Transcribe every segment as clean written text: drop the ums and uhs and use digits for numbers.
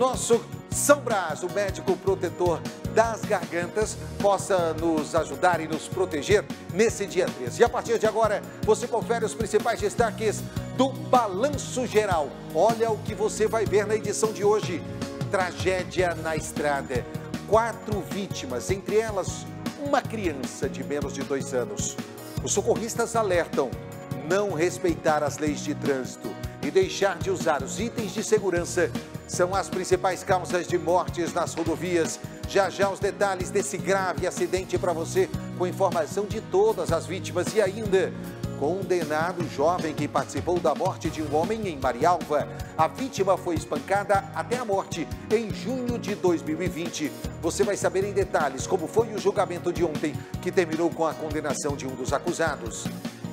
Nosso São Brás, o médico protetor das gargantas, possa nos ajudar e nos proteger nesse dia 13. E a partir de agora, você confere os principais destaques do Balanço Geral. Olha o que você vai ver na edição de hoje. Tragédia na estrada. 4 vítimas, entre elas uma criança de menos de 2 anos. Os socorristas alertam: não respeitar as leis de trânsito e deixar de usar os itens de segurança são as principais causas de mortes nas rodovias. Já já os detalhes desse grave acidente para você, com informação de todas as vítimas e ainda condenado jovem que participou da morte de um homem em Marialva. A vítima foi espancada até a morte em junho de 2020. Você vai saber em detalhes como foi o julgamento de ontem, que terminou com a condenação de um dos acusados.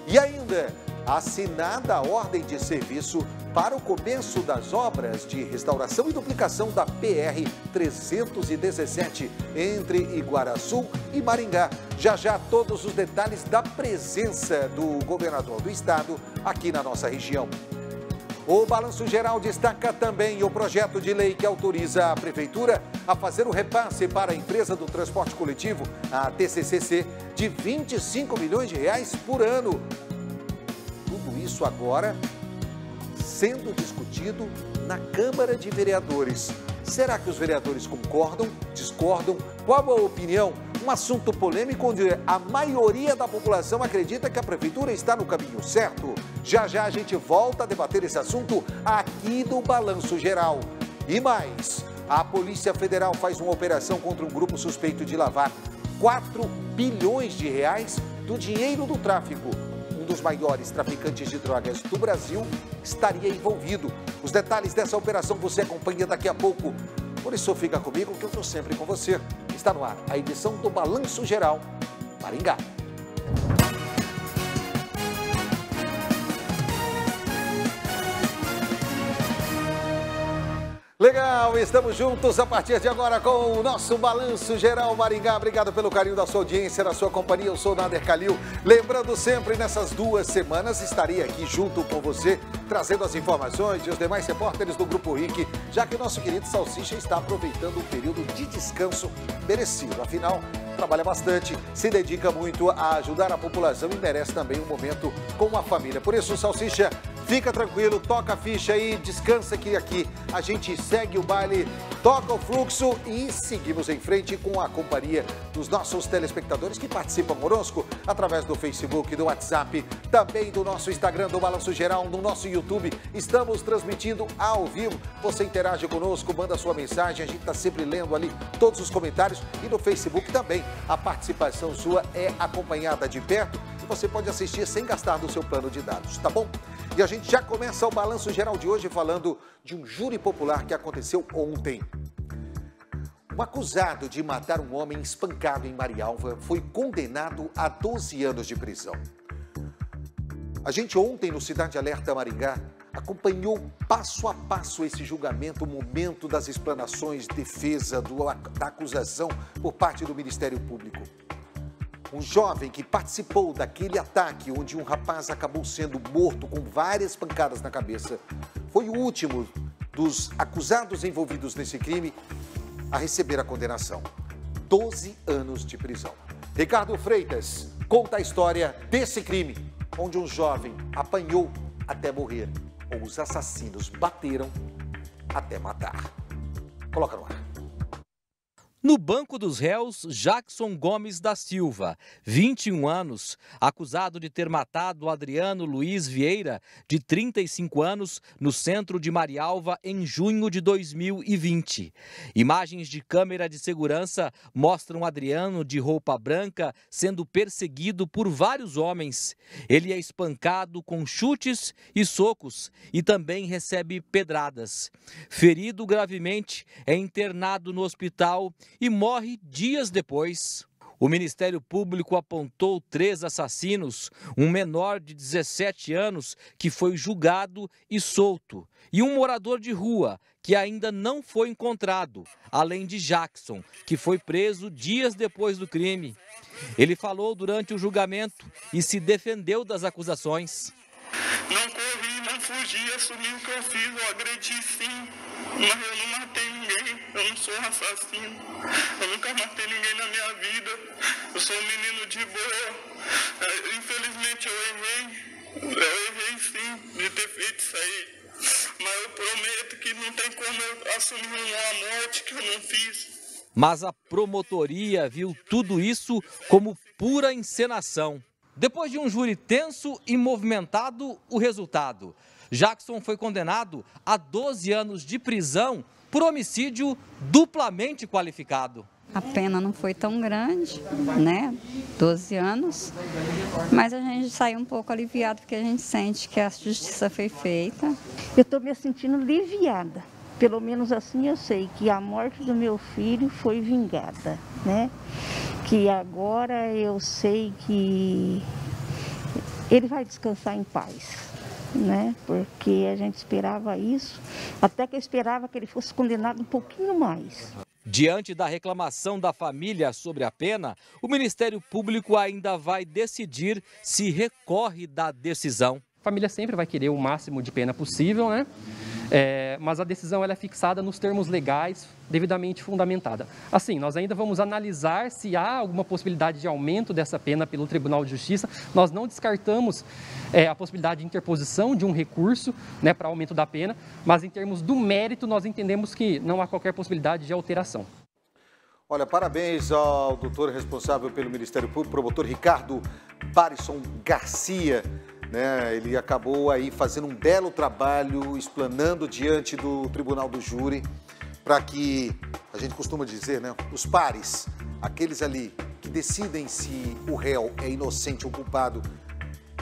E ainda, assinada a ordem de serviço para o começo das obras de restauração e duplicação da PR-317 entre Iguaraçu e Maringá. Já já todos os detalhes da presença do governador do estado aqui na nossa região. O Balanço Geral destaca também o projeto de lei que autoriza a Prefeitura a fazer o repasse para a empresa do transporte coletivo, a TCCC, de 25 milhões de reais por ano. Tudo isso agora sendo discutido na Câmara de Vereadores. Será que os vereadores concordam, discordam? Qual a opinião? Um assunto polêmico onde a maioria da população acredita que a Prefeitura está no caminho certo. Já já a gente volta a debater esse assunto aqui no Balanço Geral. E mais, a Polícia Federal faz uma operação contra um grupo suspeito de lavar 4 bilhões de reais do dinheiro do tráfico. Um dos maiores traficantes de drogas do Brasil estaria envolvido. Os detalhes dessa operação você acompanha daqui a pouco. Por isso fica comigo que eu estou sempre com você. Está no ar a edição do Balanço Geral Maringá. Legal, estamos juntos a partir de agora com o nosso Balanço Geral Maringá. Obrigado pelo carinho da sua audiência, da sua companhia. Eu sou Nader Kalil. Lembrando sempre, nessas 2 semanas estarei aqui junto com você, trazendo as informações de os demais repórteres do Grupo RIC, já que o nosso querido Salsicha está aproveitando um período de descanso merecido. Afinal, trabalha bastante, se dedica muito a ajudar a população e merece também um momento com a família. Por isso, Salsicha, fica tranquilo, toca a ficha aí, descansa que aqui a gente segue o baile, toca o fluxo e seguimos em frente com a companhia dos nossos telespectadores que participam conosco através do Facebook, do WhatsApp, também do nosso Instagram, do Balanço Geral, no nosso YouTube. Estamos transmitindo ao vivo. Você interage conosco, manda sua mensagem, a gente está sempre lendo ali todos os comentários e no Facebook também. A participação sua é acompanhada de perto e você pode assistir sem gastar do seu plano de dados, tá bom? E a gente já começa o Balanço Geral de hoje falando de um júri popular que aconteceu ontem. Um acusado de matar um homem espancado em Marialva foi condenado a 12 anos de prisão. A gente ontem no Cidade Alerta Maringá acompanhou passo a passo esse julgamento, o momento das explanações, defesa da acusação por parte do Ministério Público. Um jovem que participou daquele ataque onde um rapaz acabou sendo morto com várias pancadas na cabeça, foi o último dos acusados envolvidos nesse crime a receber a condenação. 12 anos de prisão. Ricardo Freitas conta a história desse crime, onde um jovem apanhou até morrer, ou os assassinos bateram até matar. Coloca no ar. No banco dos réus, Jackson Gomes da Silva, 21 anos, acusado de ter matado Adriano Luiz Vieira, de 35 anos, no centro de Marialva em junho de 2020. Imagens de câmera de segurança mostram Adriano de roupa branca sendo perseguido por vários homens. Ele é espancado com chutes e socos e também recebe pedradas. Ferido gravemente, é internado no hospital e morre dias depois. O Ministério Público apontou 3 assassinos, um menor de 17 anos que foi julgado e solto, e um morador de rua que ainda não foi encontrado, além de Jackson, que foi preso dias depois do crime. Ele falou durante o julgamento e se defendeu das acusações. Não corri, não fugi, assumi o que eu fiz, eu agredi sim, mas eu não matei ninguém. sou um assassino. Eu nunca matei ninguém na minha vida. Eu sou um menino de boa. Infelizmente eu errei sim de ter feito isso aí. Mas eu prometo que não tem como eu assumir uma morte que eu não fiz. Mas a promotoria viu tudo isso como pura encenação. Depois de um júri tenso e movimentado, o resultado. Jackson foi condenado a 12 anos de prisão por homicídio duplamente qualificado. A pena não foi tão grande, né? 12 anos, mas a gente saiu um pouco aliviado porque a gente sente que a justiça foi feita. Eu estou me sentindo aliviada, pelo menos assim eu sei que a morte do meu filho foi vingada, né? Que agora eu sei que ele vai descansar em paz, né? Porque a gente esperava isso, até que eu esperava que ele fosse condenado um pouquinho mais. Diante da reclamação da família sobre a pena, o Ministério Público ainda vai decidir se recorre da decisão. A família sempre vai querer o máximo de pena possível, né? Mas a decisão ela é fixada nos termos legais, devidamente fundamentada. Assim, nós ainda vamos analisar se há alguma possibilidade de aumento dessa pena pelo Tribunal de Justiça. Nós não descartamos a possibilidade de interposição de um recurso, né, para aumento da pena, mas em termos do mérito nós entendemos que não há qualquer possibilidade de alteração. Olha, parabéns ao doutor responsável pelo Ministério Público, promotor Ricardo Parisson Garcia. Né, ele acabou aí fazendo um belo trabalho, explanando diante do Tribunal do Júri, para que, a gente costuma dizer, né, os pares, aqueles ali que decidem se o réu é inocente ou culpado,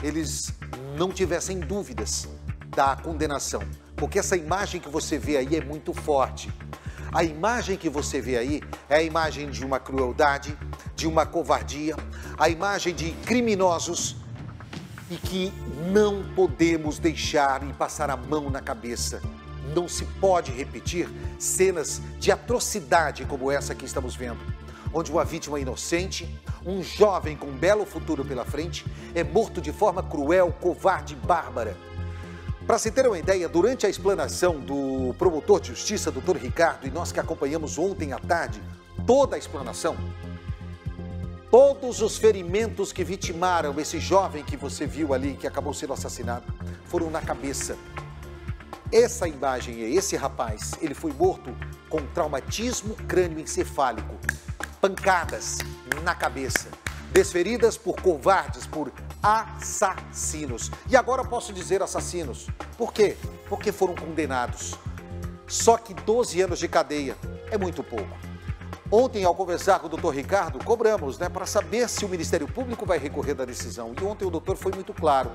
eles não tivessem dúvidas da condenação. Porque essa imagem que você vê aí é muito forte. A imagem que você vê aí é a imagem de uma crueldade, de uma covardia, a imagem de criminosos e que não podemos deixar e passar a mão na cabeça. Não se pode repetir cenas de atrocidade como essa que estamos vendo, onde uma vítima inocente, um jovem com um belo futuro pela frente, é morto de forma cruel, covarde e bárbara. Para se ter uma ideia, durante a explanação do promotor de justiça, doutor Ricardo, e nós que acompanhamos ontem à tarde, toda a explanação, todos os ferimentos que vitimaram esse jovem que você viu ali, que acabou sendo assassinado, foram na cabeça. Essa imagem, esse rapaz, ele foi morto com traumatismo crânioencefálico, pancadas na cabeça, desferidas por covardes, por assassinos. E agora eu posso dizer assassinos. Por quê? Porque foram condenados. Só que 12 anos de cadeia é muito pouco. Ontem, ao conversar com o doutor Ricardo, cobramos, né, para saber se o Ministério Público vai recorrer da decisão. E ontem o doutor foi muito claro.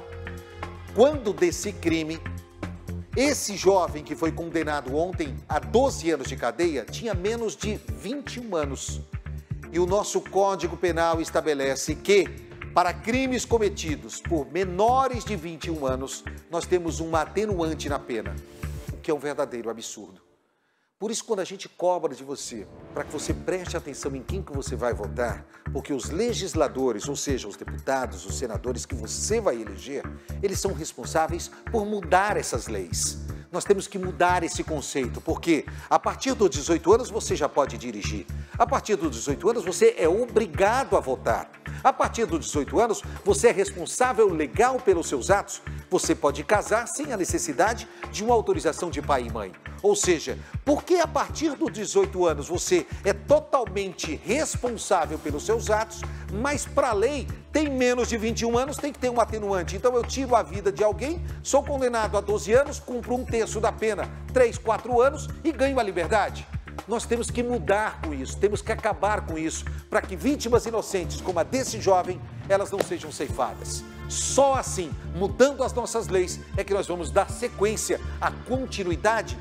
Quando desse crime, esse jovem que foi condenado ontem a 12 anos de cadeia tinha menos de 21 anos. E o nosso Código Penal estabelece que, para crimes cometidos por menores de 21 anos, nós temos um atenuante na pena, o que é um verdadeiro absurdo. Por isso, quando a gente cobra de você, para que você preste atenção em quem que você vai votar, porque os legisladores, ou seja, os deputados, os senadores que você vai eleger, eles são responsáveis por mudar essas leis. Nós temos que mudar esse conceito, porque a partir dos 18 anos você já pode dirigir. A partir dos 18 anos você é obrigado a votar. A partir dos 18 anos você é responsável legal pelos seus atos. Você pode casar sem a necessidade de uma autorização de pai e mãe. Ou seja, porque a partir dos 18 anos você é totalmente responsável pelos seus atos, mas para a lei tem menos de 21 anos, tem que ter um atenuante. Então eu tiro a vida de alguém, sou condenado a 12 anos, cumpro 1/3 da pena, 3, 4 anos e ganho a liberdade. Nós temos que mudar com isso, temos que acabar com isso, para que vítimas inocentes como a desse jovem, elas não sejam ceifadas. Só assim, mudando as nossas leis, é que nós vamos dar sequência à continuidade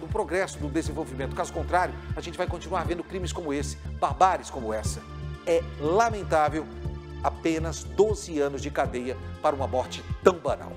do progresso, do desenvolvimento. Caso contrário, a gente vai continuar vendo crimes como esse, barbáries como essa. É lamentável apenas 12 anos de cadeia para uma morte tão banal.